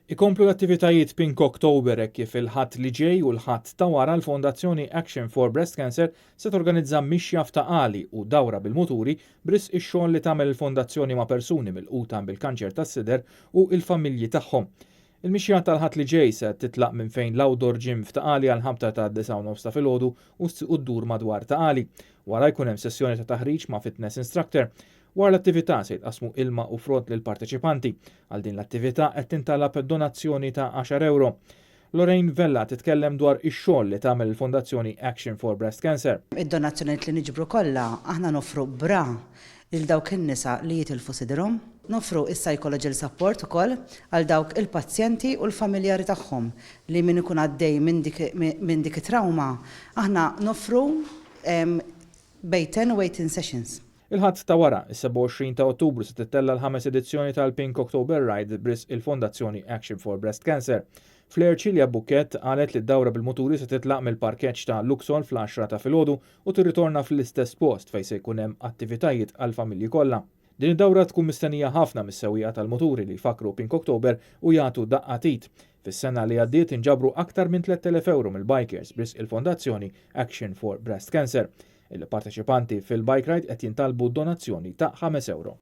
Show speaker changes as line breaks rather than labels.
Ikomplu l-attivitajiet Pink October hekk kif il-ħadd li ġej u l-ħadd ta' wara l-Fondazzjoni Action for Breast Cancer se torganizza mixja f'taqali u dawra bil-muturi bris ix-xogħol li tagħmel il-fondazzjoni ma' persuni milquta bil-kanċer tas-sider u l-familji tagħhom. Il-mixja tal-ħadd li ġej se titlaq minn fejn l-Outdoor Gym f'Taqali għal ħabta ta' 9:30 ta' filgħodu u ddur madwar Taqali. Wara jkun hemm sessjoni ta' taħriġ ma' fitness instructor. Wara l-attività se jitqasmu ilma u frott lil parteċipanti. Għal din l-attività qed tintalab donazzjoni ta' 10 euro. Lorraine Vella titkellem dwar ix-xogħol li tagħmel il-Fondazzjoni Action for Breast Cancer.
Id-donazzjonijiet li niġbru kollha aħna nofru bra lil dawk in-nisa li jitilfu sidrhom, nofru is-psychological support ukoll għal dawk il-pazjenti u l-familjari tagħhom li min ikun għaddej minn dik it-trauma, aħna nofru bejten waiting sessions.
Il-ħadd ta' wara, is-27 ta' Ottubru se tittella l-5 edizzjoni tal-Pink October Ride bris il-Fondazzjoni Action for Breast Cancer. Flair Cilja Bukett qalet li d-dawra bil-muturi se titlaq mill-parkeġġ ta' Luxol fl-10 ta' filgħodu u tirritorna fl-istess post fejn se jkun hemm attivitajiet għall-familji kollha. Din id-dawra tkun mistennija ħafna mis-sewwieqa tal-muturi li jfakru Pink October u jagħtu daqqatit. Fis-sena li għaddiet inġabru aktar minn 3,000 euro mill-bikers bris il-Fondazzjoni Action for Breast Cancer. Il-parteċipanti fil-bike ride qed jintalbu donazzjoni ta' 5 euro.